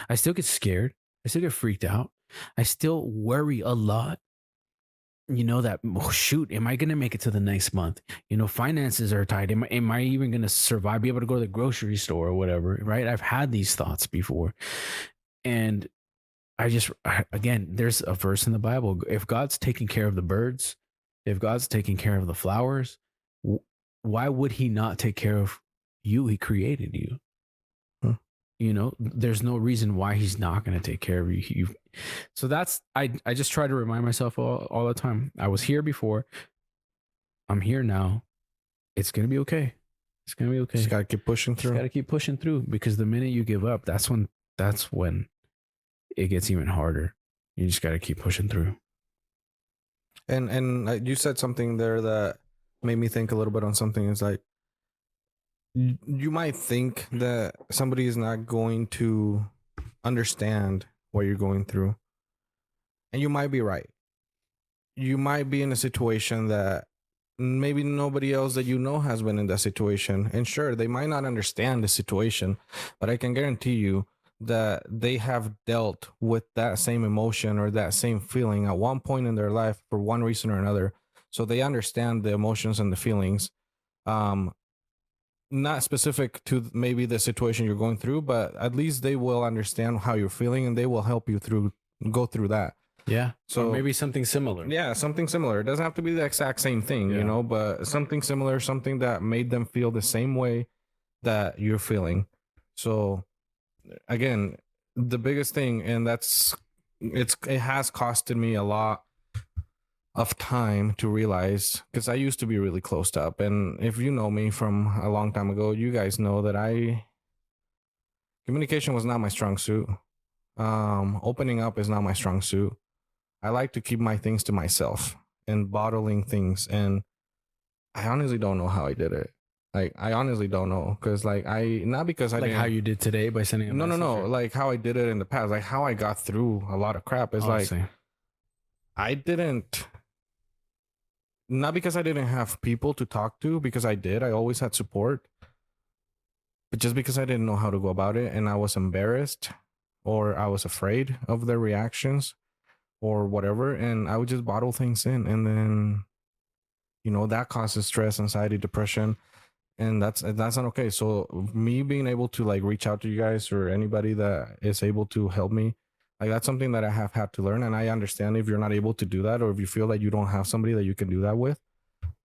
I still get scared. I still get freaked out. I still worry a lot. You know that, oh, shoot, am I going to make it to the next month? You know, finances are tight. Am I even going to survive, be able to go to the grocery store or whatever, right? I've had these thoughts before. And again, there's a verse in the Bible. If God's taking care of the birds, if God's taking care of the flowers, why would he not take care of you? He created you. You know, there's no reason why he's not going to take care of you. So that's, I just try to remind myself all the time. I was here before. I'm here now. It's going to be okay. It's going to be okay. Just got to keep pushing through. Just got to keep pushing through, because the minute you give up, that's when it gets even harder. You just got to keep pushing through. And you said something there that made me think a little bit on something. It's like, you might think that somebody is not going to understand what you're going through. And you might be right. You might be in a situation that maybe nobody else that you know has been in that situation. And sure, they might not understand the situation, but I can guarantee you that they have dealt with that same emotion or that same feeling at one point in their life for one reason or another. So they understand the emotions and the feelings. Not specific to maybe the situation you're going through, but at least they will understand how you're feeling and they will help you go through that. Yeah. So or maybe something similar. Yeah, something similar. It doesn't have to be the exact same thing, you know, but something similar, something that made them feel the same way that you're feeling. So again, the biggest thing, and it has costed me a lot of time to realize, because I used to be really closed up, and if you know me from a long time ago, you guys know that communication was not my strong suit. Opening up is not my strong suit. I like to keep my things to myself and bottling things, and I honestly don't know how I did it. Like, I honestly don't know, because not because I like didn't, how you did today by sending a message. No, like how I did it in the past, like how I got through a lot of crap is I didn't. Not because I didn't have people to talk to, because I did. I always had support. But just because I didn't know how to go about it, and I was embarrassed or I was afraid of their reactions or whatever, and I would just bottle things in. And then, you know, that causes stress, anxiety, depression, and that's not okay. So me being able to like reach out to you guys or anybody that is able to help me, like, that's something that I have had to learn. And I understand if you're not able to do that, or if you feel that you don't have somebody that you can do that with,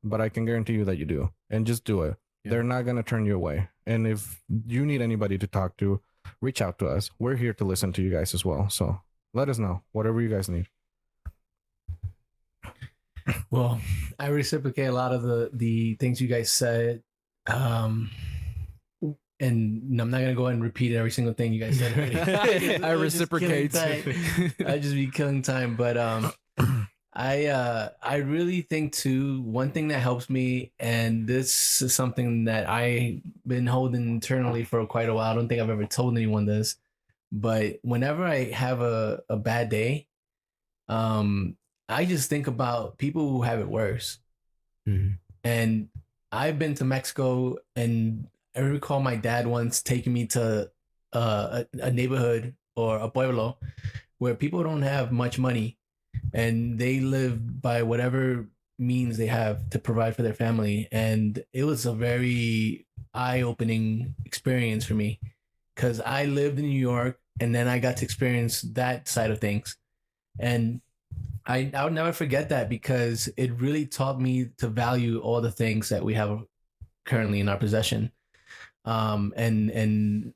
but I can guarantee you that you do. And just do it. Yeah. They're not going to turn you away. And if you need anybody to talk to, reach out to us. We're here to listen to you guys as well. So let us know, whatever you guys need. Well, I reciprocate a lot of the things you guys said. And I'm not gonna go ahead and repeat every single thing you guys said already. I reciprocate. I just be killing time. But I really think too, one thing that helps me, and this is something that I've been holding internally for quite a while. I don't think I've ever told anyone this, but whenever I have a bad day, I just think about people who have it worse. Mm-hmm. And I've been to Mexico, and I recall my dad once taking me to a neighborhood or a pueblo where people don't have much money and they live by whatever means they have to provide for their family. And it was a very eye-opening experience for me. because I lived in New York and then I got to experience that side of things. And I would never forget that because it really taught me to value all the things that we have currently in our possession, and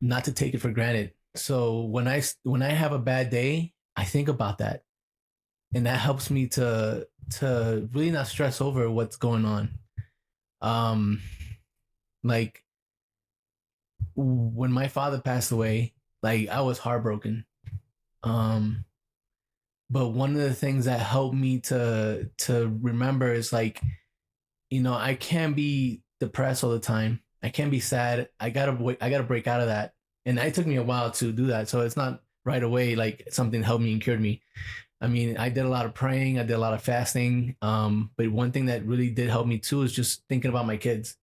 not to take it for granted. So when I have a bad day, I think about that, and that helps me to really not stress over what's going on. Like when my father passed away, like I was heartbroken. But one of the things that helped me to remember is like, I can't be depressed all the time. I can't be sad. I gotta break out of that. And it took me a while to do that. So it's not right away like something helped me and cured me. I mean, I did a lot of praying. I did a lot of fasting. But one thing that really did help me too is just thinking about my kids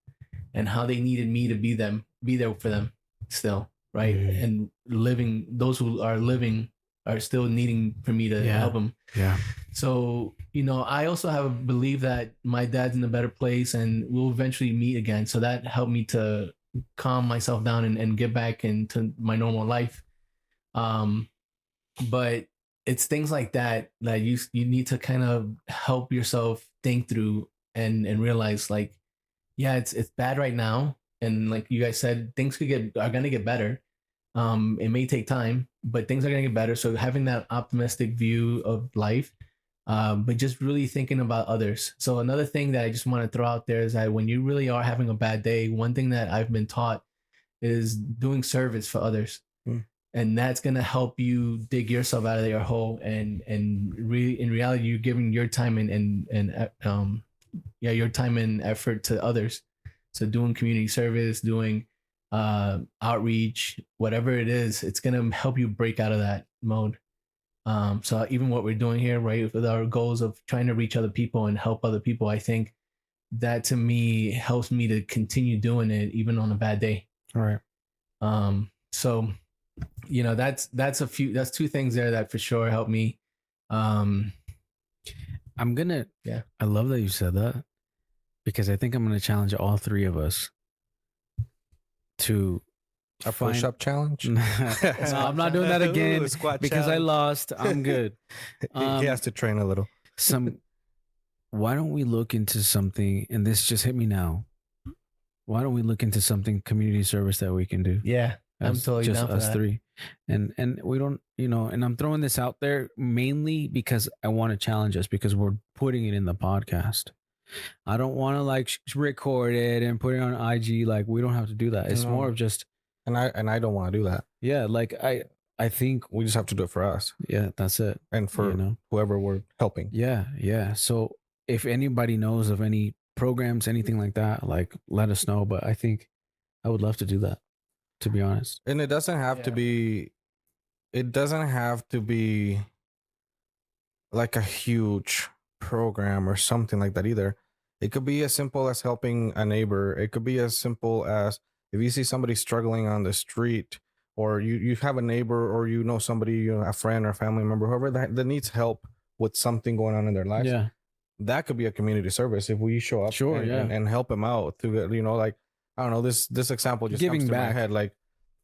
and how they needed me to be there for them still, right? Mm. And those who are living are still needing for me to help them. Yeah. So, I also have a belief that my dad's in a better place and we'll eventually meet again. So that helped me to calm myself down and get back into my normal life. But it's things like that you need to kind of help yourself think through and realize like, yeah, it's bad right now. And like you guys said, things are going to get better. It may take time, but things are going to get better. So having that optimistic view of life, but just really thinking about others. So another thing that I just want to throw out there is that when you really are having a bad day, one thing that I've been taught is doing service for others. Mm. And that's going to help you dig yourself out of your hole. And really, in reality, you're giving your time your time and effort to others. So doing community service, doing outreach, whatever it is, it's going to help you break out of that mode. So even what we're doing here, right, with our goals of trying to reach other people and help other people, I think that to me helps me to continue doing it even on a bad day. All right. So, that's two things there that for sure helped me. I love that you said that, because I think I'm going to challenge all three of us to a push-up challenge. No, I'm not doing that again. Because challenge. I lost. I'm good. He has to train a little. Why don't we look into something? And this just hit me now. Why don't we look into something community service that we can do? Yeah, I'm totally just down for us that. Three, and we don't, and I'm throwing this out there mainly because I want to challenge us, because we're putting it in the podcast. I don't want to like record it and put it on IG. Like, we don't have to do that. It's more of just, and I don't want to do that. Yeah, like I think we just have to do it for us. Yeah, that's it. And for whoever we're helping. Yeah. So if anybody knows of any programs, anything like that, like, let us know. But I think I would love to do that, to be honest. And it doesn't have to be like a huge program or something like that either. It could be as simple as helping a neighbor. It could be as simple as if you see somebody struggling on the street, or you have a neighbor, or somebody, a friend or family member, whoever that needs help with something going on in their lives. Yeah, that could be a community service if we show up and help them out through, like, I don't know, this example just giving comes to back. my head. Like,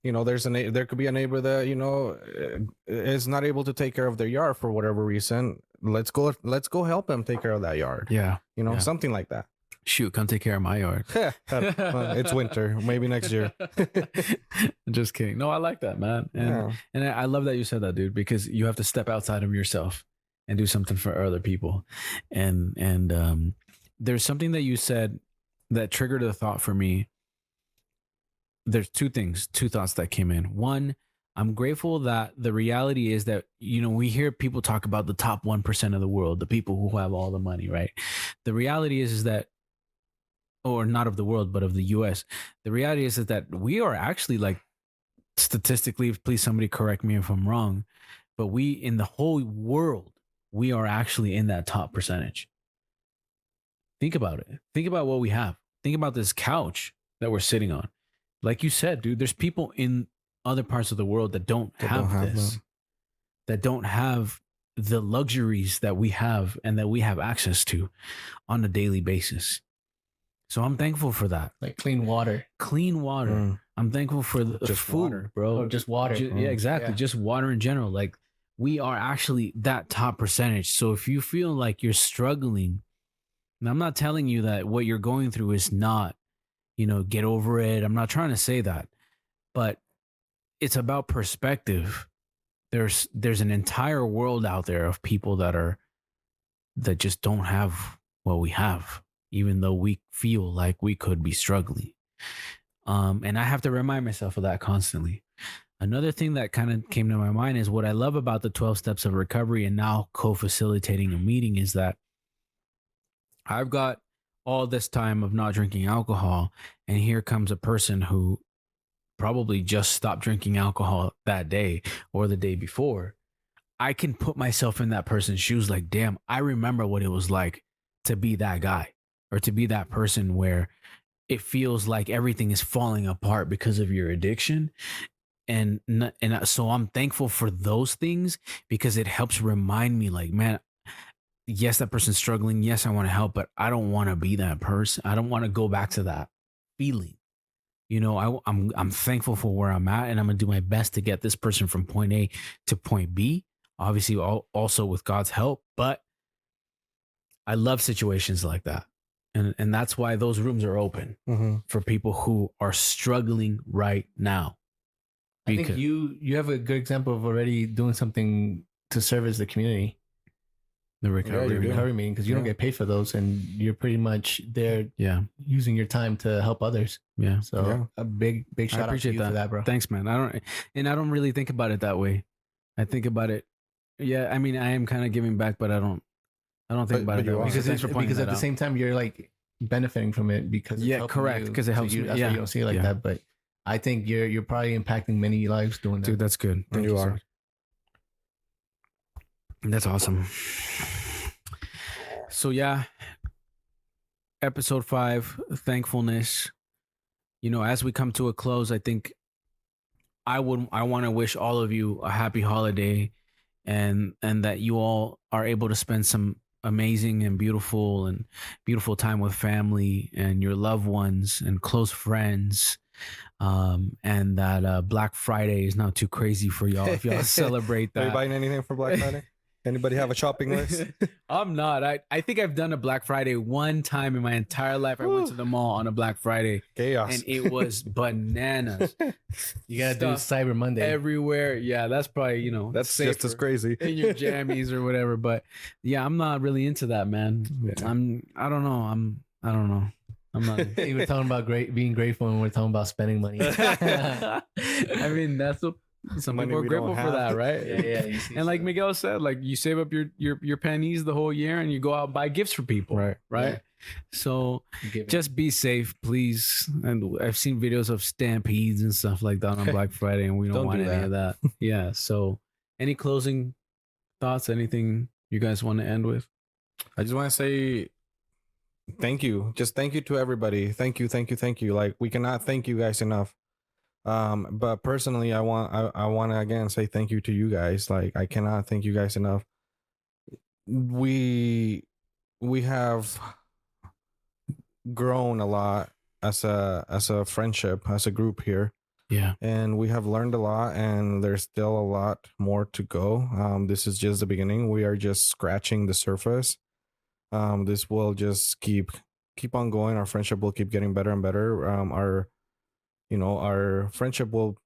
there could be a neighbor that is not able to take care of their yard for whatever reason. Let's go help them take care of that yard. Yeah, something like that. Shoot, come take care of my yard. It's winter, maybe next year. Just kidding. No, I like that, man. And I love that you said that, dude, because you have to step outside of yourself and do something for other people. And there's something that you said that triggered a thought for me. There's two thoughts that came in. One, I'm grateful that the reality is that, we hear people talk about the top 1% of the world, the people who have all the money, right? The reality is that, or not of the world, but of the US. The reality is that we are actually, like, statistically, please somebody correct me if I'm wrong, but we, in the whole world, we are actually in that top percentage. Think about it. Think about what we have. Think about this couch that we're sitting on. Like you said, dude, there's people in other parts of the world that don't have this, that don't have the luxuries that we have and that we have access to on a daily basis. So I'm thankful for that. Like clean water, I'm thankful for the Just food, water. bro. Or just water. Yeah, exactly. Yeah. Just water in general. Like we are actually that top percentage. So if you feel like you're struggling, and I'm not telling you that what you're going through is not, get over it. I'm not trying to say that, but it's about perspective. There's an entire world out there of people that just don't have what we have, even though we feel like we could be struggling. And I have to remind myself of that constantly. Another thing that kind of came to my mind is what I love about the 12 steps of recovery and now co-facilitating a meeting is that I've got all this time of not drinking alcohol, and here comes a person who probably just stopped drinking alcohol that day or the day before. I can put myself in that person's shoes like, damn, I remember what it was like to be that guy or to be that person where it feels like everything is falling apart because of your addiction. And so I'm thankful for those things because it helps remind me like, man, yes, that person's struggling. Yes, I want to help, but I don't want to be that person. I don't want to go back to that feeling. I'm thankful for where I'm at, and I'm gonna do my best to get this person from point A to point B. Obviously, also with God's help, but I love situations like that, and that's why those rooms are open for people who are struggling right now. I think you have a good example of already doing something to service the community. The recovery meeting, because you don't get paid for those, and you're pretty much there using your time to help others. Yeah. So a big shout out to you for that, bro. Thanks, man. I don't really think about it that way. I think about it. Yeah, I mean, I am kind of giving back, but I don't think about it that way. Because at the same time, you're like benefiting from it because it's correct. Because it helps you. That's why you don't see it like that. But I think you're probably impacting many lives doing that. Dude, that's good. Thank you are. That's awesome. So yeah, episode 5, thankfulness. As we come to a close, I think I want to wish all of you a happy holiday, and that you all are able to spend some amazing and beautiful time with family and your loved ones and close friends. And that Black Friday is not too crazy for y'all if y'all celebrate that. Are you buying anything for Black Friday? Anybody have a shopping list? I'm not. I think I've done a Black Friday one time in my entire life. I went to the mall on a Black Friday. Chaos. And it was bananas. You got to do Cyber Monday. Everywhere. Yeah, that's probably, that's just as crazy. In your jammies or whatever. But yeah, I'm not really into that, man. Yeah. I don't know. I'm not. You were talking about being grateful, and we're talking about spending money. I mean, that's what some people are grateful for that, right? Yeah. And like Miguel said, like you save up your pennies the whole year, and you go out and buy gifts for people, right? Yeah. So just be safe, please. And I've seen videos of stampedes and stuff like that on Black Friday, and we don't want any of that. Yeah. So, any closing thoughts? Anything you guys want to end with? I just want to say thank you. Just thank you to everybody. Thank you. Like, we cannot thank you guys enough. But personally, I want to again say thank you to you guys. Like, I cannot thank you guys enough. We have grown a lot as a friendship, as a group here. Yeah. And we have learned a lot, and there's still a lot more to go. This is just the beginning. We are just scratching the surface. This will just keep on going. Our friendship will keep getting better and better. Our friendship will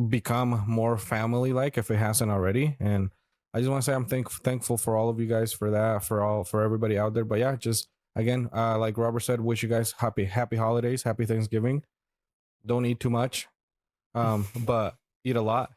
become more family like if it hasn't already. And I just want to say I'm thankful for all of you guys for that, for everybody out there. But yeah, just again, like Robert said, wish you guys happy holidays, happy Thanksgiving. Don't eat too much, but eat a lot.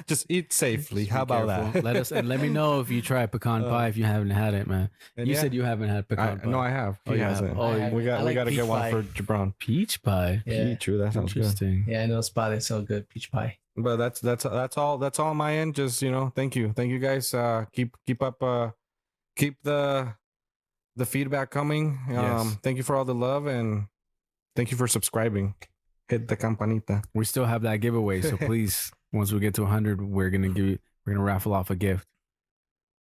Just eat safely. How about that? Let me know if you try pecan pie if you haven't had it, man. You said you haven't had pecan pie. No, I have. He hasn't. We got to get one for Gibrann. Peach pie. Yeah. True. That sounds interesting. Yeah, I know a spot that's so good. Peach pie. But that's all on my end. Just thank you guys. Keep up. Keep the feedback coming. Yes. Thank you for all the love, and thank you for subscribing. Hit the campanita. We still have that giveaway, so please, once we get to 100, we're gonna raffle off a gift.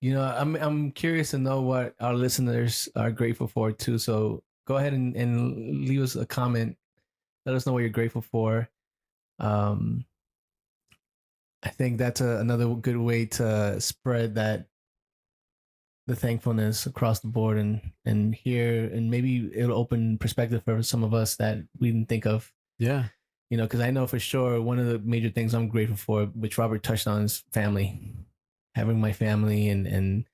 I'm curious to know what our listeners are grateful for too. So go ahead and leave us a comment Let us know what you're grateful for. I think that's another good way to spread the thankfulness across the board, and here, and maybe it'll open perspective for some of us that we didn't think of. Yeah. Because I know for sure one of the major things I'm grateful for, which Robert touched on, is family. Having my family and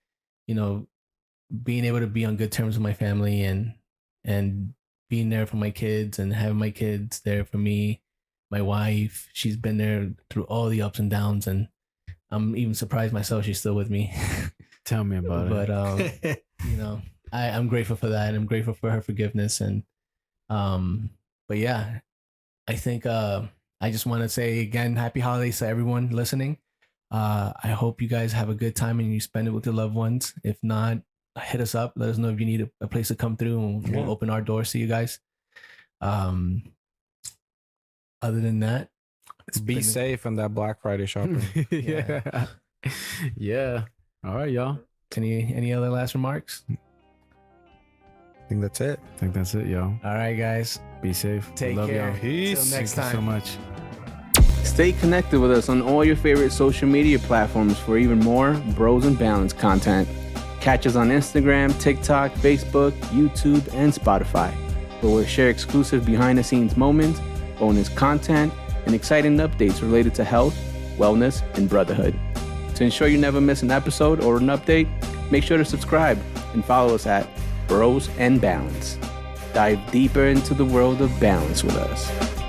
being able to be on good terms with my family and being there for my kids and having my kids there for me. My wife, she's been there through all the ups and downs, and I'm even surprised myself she's still with me. Tell me about it. But I'm grateful for that. I'm grateful for her forgiveness, and but yeah, I think I just want to say again, happy holidays to everyone listening. I hope you guys have a good time and you spend it with your loved ones. If not, hit us up. Let us know if you need a place to come through, and we'll open our doors to you guys. Other than that, be safe on that Black Friday shopping. Yeah. Yeah. All right, y'all. Any other last remarks? I think that's it. Y'all. All right, guys. Be safe. Take care. Peace. Till next time. Thank you so much. Stay connected with us on all your favorite social media platforms for even more Bros and Balance content. Catch us on Instagram, TikTok, Facebook, YouTube, and Spotify, where we'll share exclusive behind-the-scenes moments, bonus content, and exciting updates related to health, wellness, and brotherhood. To ensure you never miss an episode or an update, make sure to subscribe and follow us at Bros and Balance. Dive deeper into the world of balance with us.